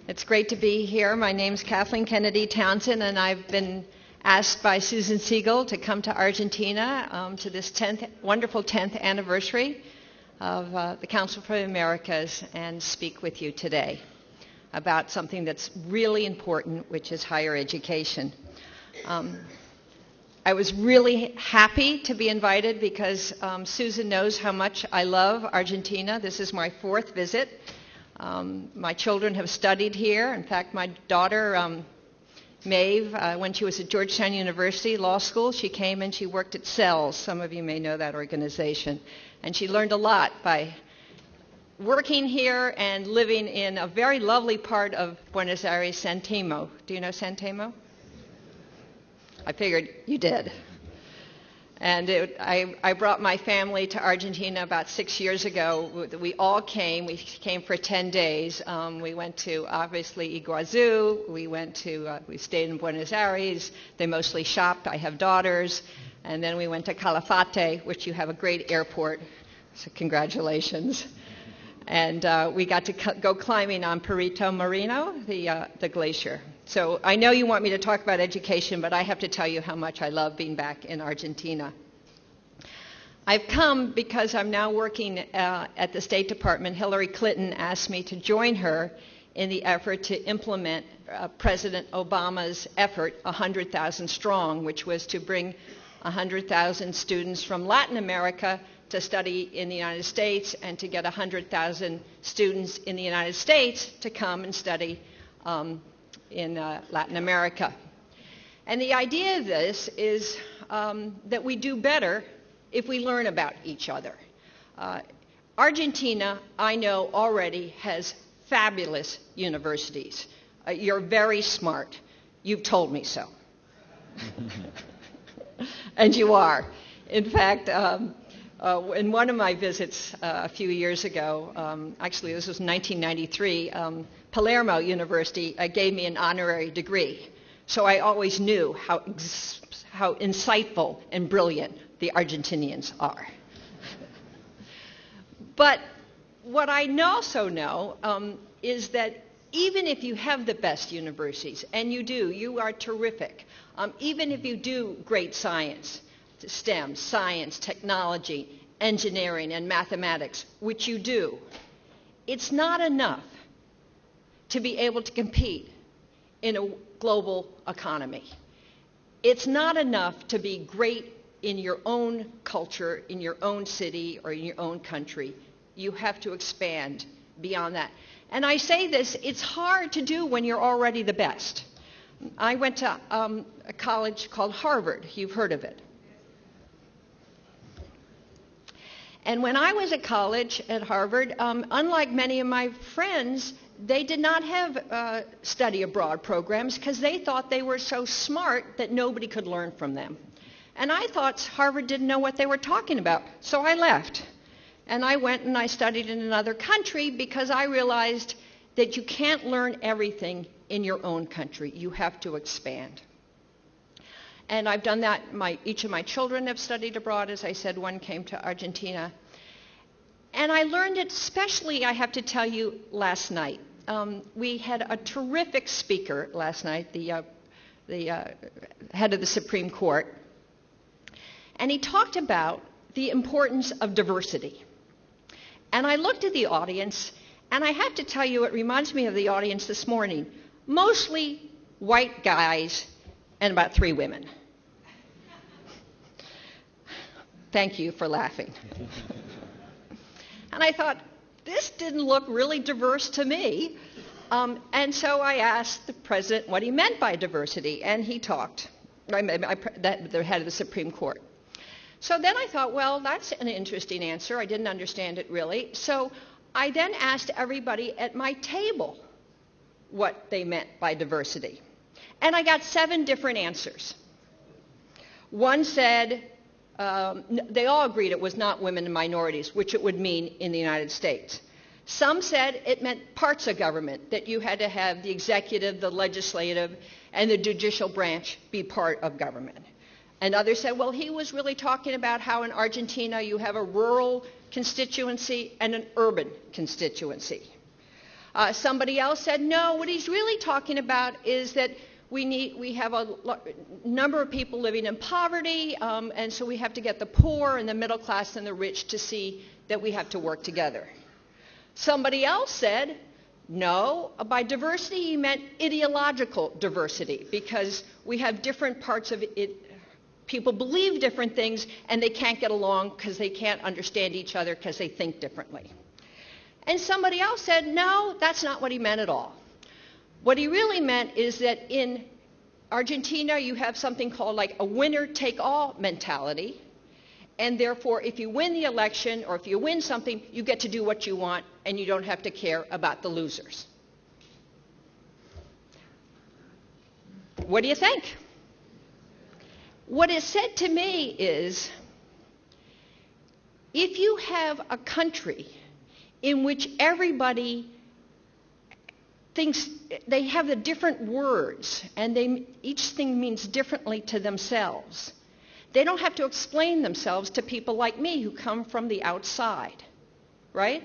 It's great to be here. My name's Kathleen Kennedy Townsend, and I've been asked by Susan Siegel to come to Argentina to this wonderful 10th anniversary of the Council for the Americas and speak with you today about something that's really important, which is higher education. I was really happy to be invited because Susan knows how much I love Argentina. This is my 4th visit. My children have studied here. In fact, my daughter, Maeve, when she was at Georgetown University Law School, she came and she worked at CELS. Some of you may know that organization. And she learned a lot by working here and living in a very lovely part of Buenos Aires, San Telmo. Do you know San Telmo? I figured you did. And I brought my family to Argentina about 6 years ago. We all came. We came for 10 days. We went to, obviously, Iguazu. We stayed in Buenos Aires. They mostly shopped. I have daughters. And then we went to Calafate, which you have a great airport. So congratulations. And we got to go climbing on Perito Moreno, the glacier. So I know you want me to talk about education, but I have to tell you how much I love being back in Argentina. I've come because I'm now working at the State Department. Hillary Clinton asked me to join her in the effort to implement President Obama's effort, 100,000 Strong, which was to bring 100,000 students from Latin America to study in the United States and to get 100,000 students in the United States to come and study in Latin America. And the idea of this is that we do better if we learn about each other. Argentina, I know already, has fabulous universities. You're very smart. You've told me so. And you are. In fact, in one of my visits a few years ago, actually this was 1993, Palermo University gave me an honorary degree. So I always knew how insightful and brilliant the Argentinians are. But what I also know is that even if you have the best universities, and you do, you are terrific, even if you do great science, STEM, science, technology, engineering, and mathematics, which you do, it's not enough to be able to compete in a global economy. It's not enough to be great in your own culture, in your own city, or in your own country. You have to expand beyond that. And I say this, it's hard to do when you're already the best. I went to a college called Harvard. You've heard of it. And when I was at college at Harvard, unlike many of my friends, they did not have study abroad programs because they thought they were so smart that nobody could learn from them. And I thought Harvard didn't know what they were talking about, so I left. And I went and I studied in another country because I realized that you can't learn everything in your own country. You have to expand. And I've done that. Each of my children have studied abroad. As I said, one came to Argentina. And I learned it, especially, I have to tell you, last night. We had a terrific speaker last night, the head of the Supreme Court. And he talked about the importance of diversity. And I looked at the audience, and I have to tell you, it reminds me of the audience this morning. Mostly white guys and about 3 women. Thank you for laughing. And I thought, this didn't look really diverse to me. And so I asked the president what he meant by diversity, and he talked, the head of the Supreme Court. So then I thought, well, that's an interesting answer. I didn't understand it really. So I then asked everybody at my table what they meant by diversity. And I got 7 different answers. One said, they all agreed it was not women and minorities, which it would mean in the United States. Some said it meant parts of government, that you had to have the executive, the legislative, and the judicial branch be part of government. And others said, well, he was really talking about how in Argentina you have a rural constituency and an urban constituency. Somebody else said, no, what he's really talking about is that we have a number of people living in poverty, and so we have to get the poor and the middle class and the rich to see that we have to work together. Somebody else said, no, by diversity he meant ideological diversity, because we have different parts of it. People believe different things, and they can't get along because they can't understand each other because they think differently. And somebody else said, no, that's not what he meant at all. What he really meant is that in Argentina you have something called like a winner-take-all mentality, and therefore if you win the election or if you win something, you get to do what you want and you don't have to care about the losers. What do you think? What is said to me is, if you have a country in which everybody thinks they have the different words and each thing means differently to themselves, they don't have to explain themselves to people like me who come from the outside, right?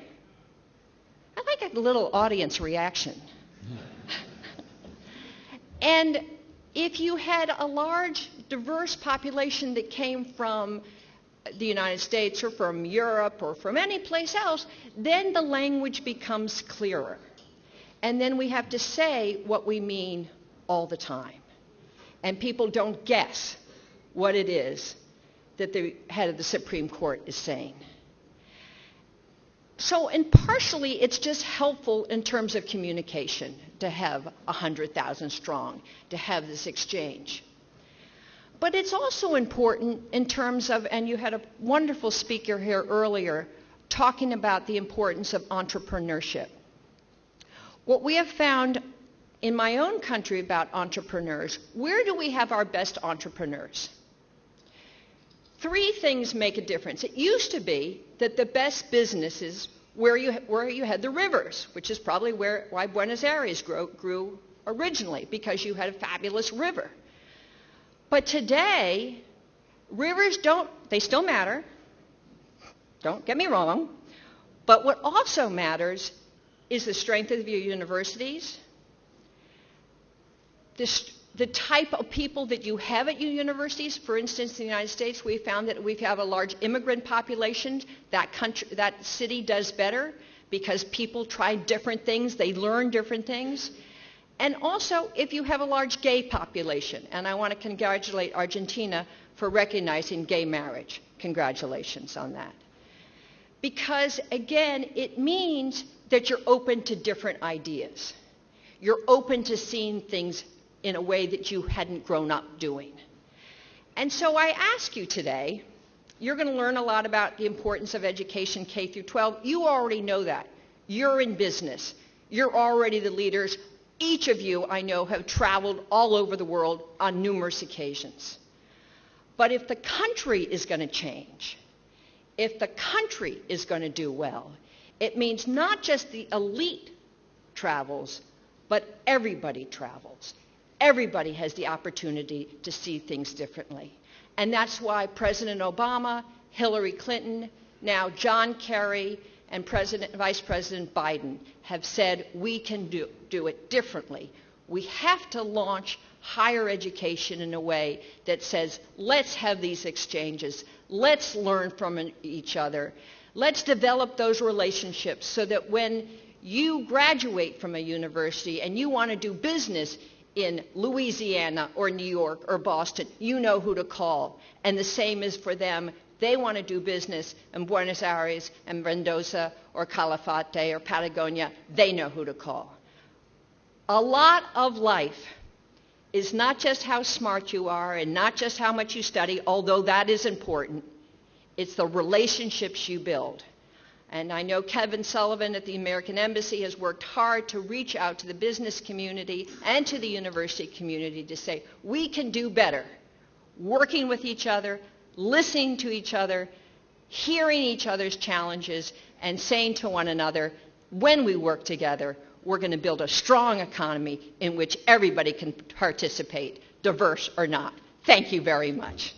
I like a little audience reaction. And if you had a large, diverse population that came from the United States or from Europe or from any place else, then the language becomes clearer. And then we have to say what we mean all the time. And people don't guess what it is that the head of the Supreme Court is saying. So, and partially, it's just helpful in terms of communication to have 100,000 strong, to have this exchange. But it's also important in terms of, and you had a wonderful speaker here earlier talking about the importance of entrepreneurship. What we have found in my own country about entrepreneurs, where do we have our best entrepreneurs? 3 things make a difference. It used to be that the best businesses where you had the rivers, which is probably why Buenos Aires grew originally, because you had a fabulous river. But today, rivers they still matter. Don't get me wrong. But what also matters is the strength of your universities, the type of people that you have at your universities. For instance, in the United States, we found that we have a large immigrant population. That city does better because people try different things. They learn different things. And also, if you have a large gay population, and I want to congratulate Argentina for recognizing gay marriage. Congratulations on that. Because, again, it means that you're open to different ideas. You're open to seeing things in a way that you hadn't grown up doing. And so I ask you today, you're going to learn a lot about the importance of education K through 12. You already know that. You're in business. You're already the leaders. Each of you, I know, have traveled all over the world on numerous occasions. But if the country is going to change, if the country is going to do well, it means not just the elite travels, but everybody travels. Everybody has the opportunity to see things differently. And that's why President Obama, Hillary Clinton, now John Kerry, and Vice President Biden have said we can do it differently. We have to launch higher education in a way that says, let's have these exchanges. Let's learn from each other. Let's develop those relationships so that when you graduate from a university and you want to do business in Louisiana or New York or Boston, you know who to call. And the same is for them. They want to do business in Buenos Aires and Mendoza or Calafate or Patagonia. They know who to call. A lot of life is not just how smart you are and not just how much you study, although that is important. It's the relationships you build. And I know Kevin Sullivan at the American Embassy has worked hard to reach out to the business community and to the university community to say, we can do better, working with each other, listening to each other, hearing each other's challenges, and saying to one another, when we work together, we're going to build a strong economy in which everybody can participate, diverse or not. Thank you very much.